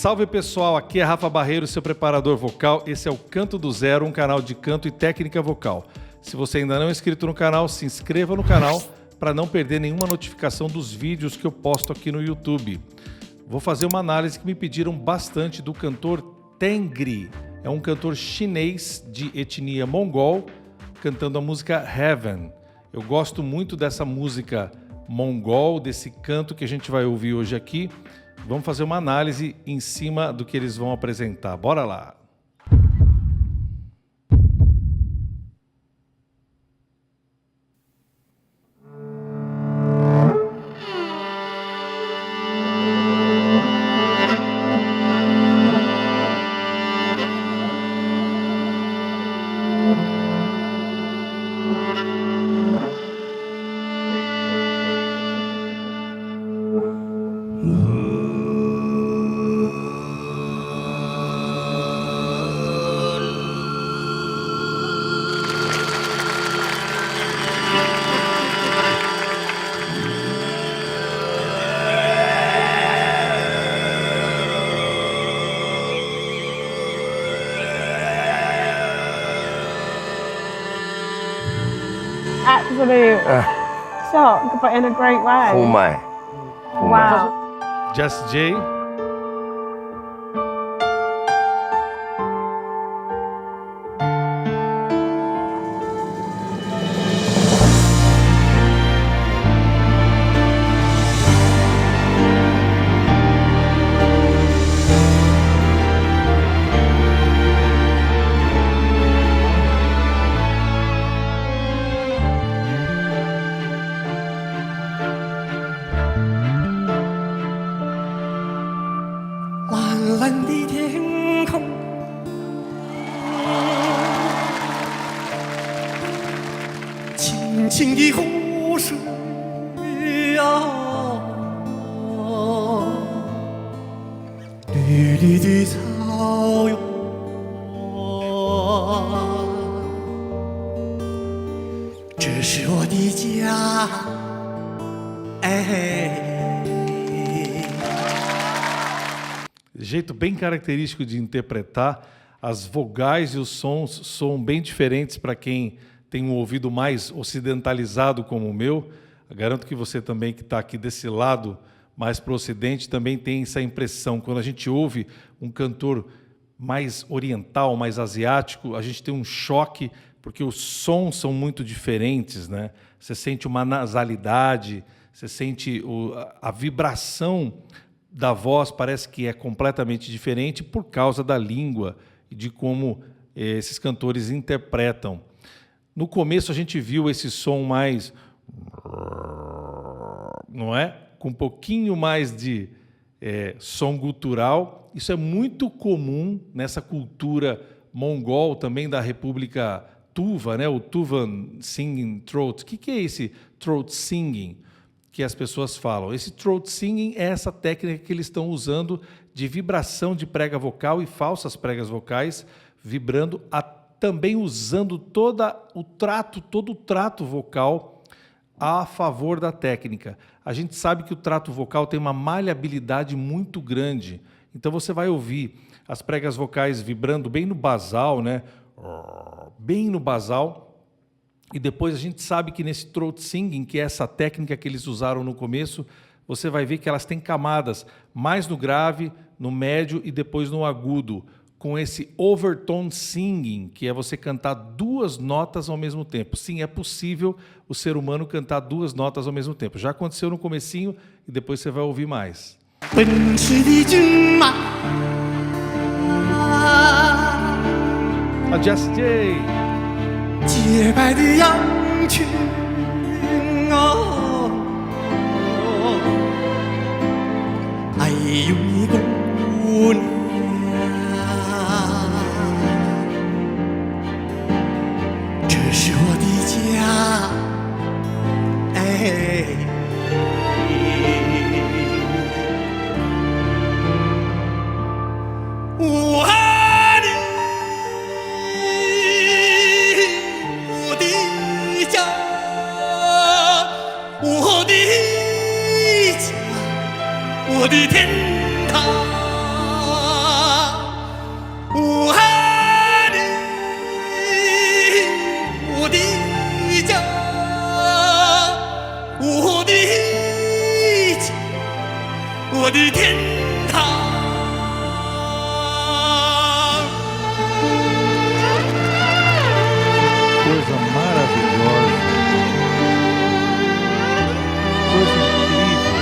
salve pessoal, aqui é Rafa Barreiro, seu preparador vocal. Esse é o Canto do Zero, um canal de canto e técnica vocal. Se você ainda não é inscrito no canal, se inscreva no canal para não perder nenhuma notificação dos vídeos que eu posto aqui no YouTube. Vou fazer uma análise que me pediram bastante do cantor Tengri. É um cantor chinês de etnia mongol, cantando a música Heaven. Eu gosto muito dessa música mongol, desse canto que a gente vai ouvir hoje aqui. Vamos fazer uma análise em cima do que eles vão apresentar. Bora lá! Absolute shock, but in a great way. Oh my. Wow. Jess J. Jeito bem característico de interpretar. As vogais e os sons soam bem diferentes para quem tem um ouvido mais ocidentalizado como o meu. Eu garanto que você também que está aqui desse lado, mais para o ocidente, também tem essa impressão. Quando a gente ouve um cantor mais oriental, mais asiático, a gente tem um choque, porque os sons são muito diferentes, né? Você sente uma nasalidade, você sente a vibração da voz, parece que é completamente diferente por causa da língua e de como esses cantores interpretam. No começo a gente viu esse som mais, não é? Com um pouquinho mais de som gutural. Isso é muito comum nessa cultura mongol, também da República Tuva, né? O Tuvan Singing Throat. O que é esse throat singing que as pessoas falam? Esse throat singing é essa técnica que eles estão usando de vibração de prega vocal e falsas pregas vocais, vibrando, também usando todo o trato vocal a favor da técnica. A gente sabe que o trato vocal tem uma maleabilidade muito grande, então você vai ouvir as pregas vocais vibrando bem no basal, né? Bem no basal. E depois a gente sabe que nesse throat singing, que é essa técnica que eles usaram no começo, você vai ver que elas têm camadas mais no grave, no médio e depois no agudo, com esse overtone singing, que é você cantar duas notas ao mesmo tempo. Sim, é possível o ser humano cantar duas notas ao mesmo tempo. Já aconteceu no comecinho e depois você vai ouvir mais. A Jess J. 洁白的羊群哦，哎呦你姑娘，这是我的家，哎。我爱你，我的家，我的家，我的天。coisa maravilhosa. Coisa incrível.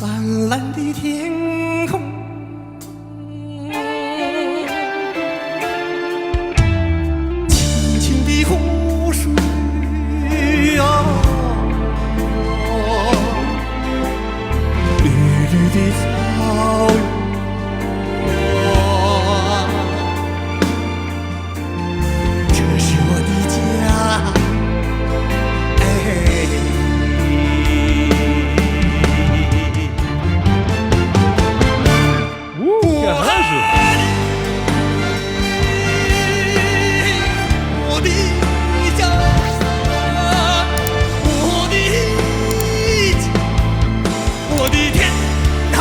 蓝蓝的天空，清清的湖水啊，绿绿的草原，这是我的家。Que arranjo! 我的家，我的家，我的天堂，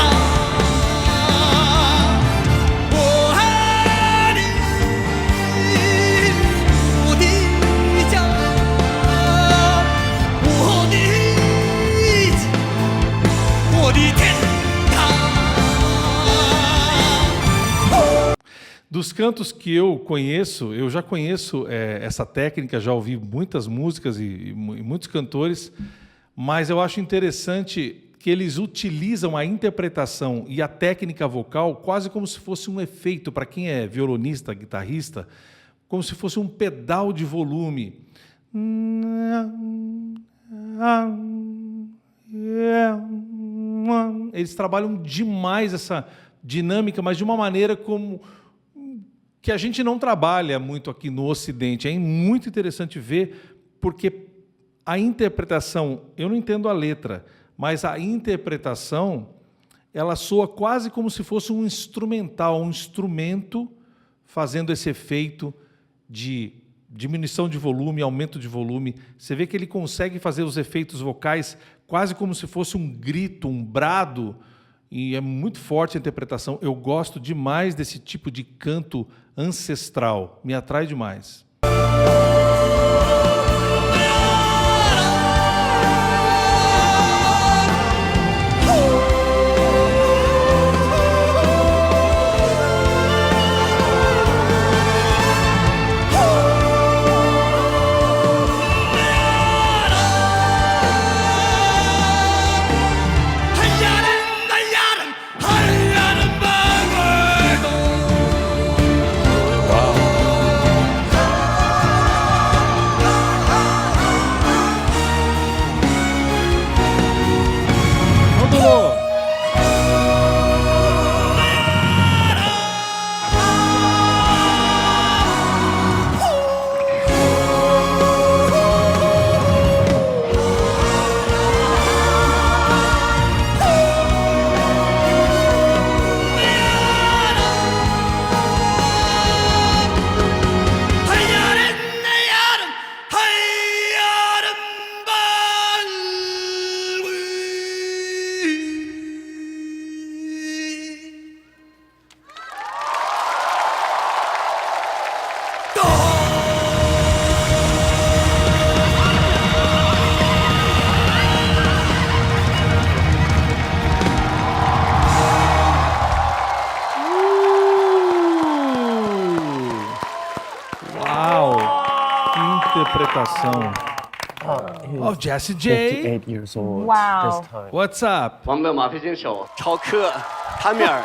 我爱你，我的家，我的家，我的天堂。 Dos cantos que eu conheço, eu já conheço essa técnica, já ouvi muitas músicas e muitos cantores, mas eu acho interessante que eles utilizam a interpretação e a técnica vocal quase como se fosse um efeito, para quem é violonista, guitarrista, como se fosse um pedal de volume. Eles trabalham demais essa dinâmica, mas de uma maneira como que a gente não trabalha muito aqui no Ocidente. É muito interessante ver, porque a interpretação, eu não entendo a letra, mas a interpretação, ela soa quase como se fosse um instrumental, um instrumento fazendo esse efeito de diminuição de volume, aumento de volume. Você vê que ele consegue fazer os efeitos vocais quase como se fosse um grito, um brado, e é muito forte a interpretação. Eu gosto demais desse tipo de canto ancestral, me atrai demais. Interpretação. Oh, Jessie J. 58 years old Wow. this time. What's up? 黄本马飞选手超克塔米尔。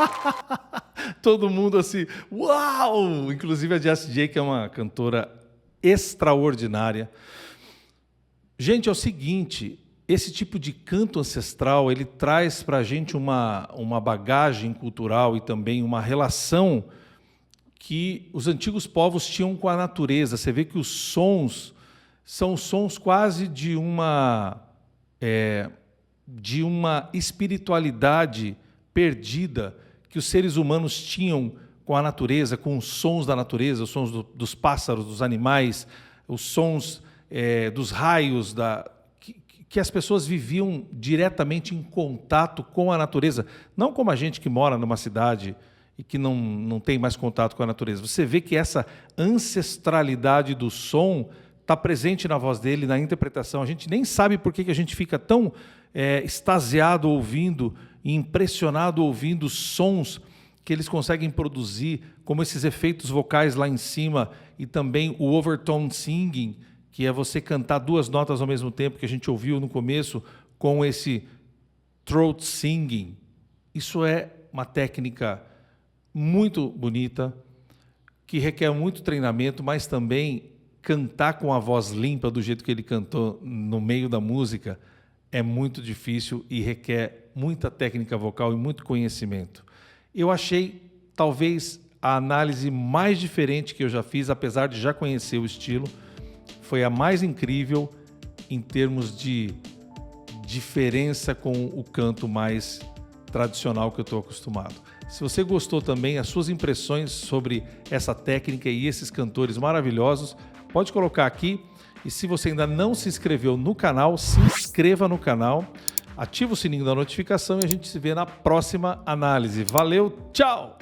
Todo mundo assim, uau! Inclusive a Jessie J, que é uma cantora extraordinária. Gente, é o seguinte, esse tipo de canto ancestral, ele traz para a gente uma bagagem cultural e também uma relação que os antigos povos tinham com a natureza. Você vê que os sons são sons quase de uma espiritualidade perdida que os seres humanos tinham com a natureza, com os sons da natureza, os sons dos pássaros, dos animais, os sons dos raios, que as pessoas viviam diretamente em contato com a natureza. Não como a gente que mora numa cidade e que não tem mais contato com a natureza. Você vê que essa ancestralidade do som está presente na voz dele, na interpretação. A gente nem sabe por que a gente fica tão extasiado ouvindo e impressionado ouvindo os sons que eles conseguem produzir, como esses efeitos vocais lá em cima e também o overtone singing, que é você cantar 2 notas ao mesmo tempo, que a gente ouviu no começo, com esse throat singing. Isso é uma técnica muito bonita, que requer muito treinamento, mas também cantar com a voz limpa do jeito que ele cantou no meio da música é muito difícil e requer muita técnica vocal e muito conhecimento. Eu achei, talvez, a análise mais diferente que eu já fiz, apesar de já conhecer o estilo, foi a mais incrível em termos de diferença com o canto mais tradicional que eu estou acostumado. Se você gostou também, as suas impressões sobre essa técnica e esses cantores maravilhosos, pode colocar aqui. E se você ainda não se inscreveu no canal, se inscreva no canal, ativa o sininho da notificação e a gente se vê na próxima análise. Valeu, tchau!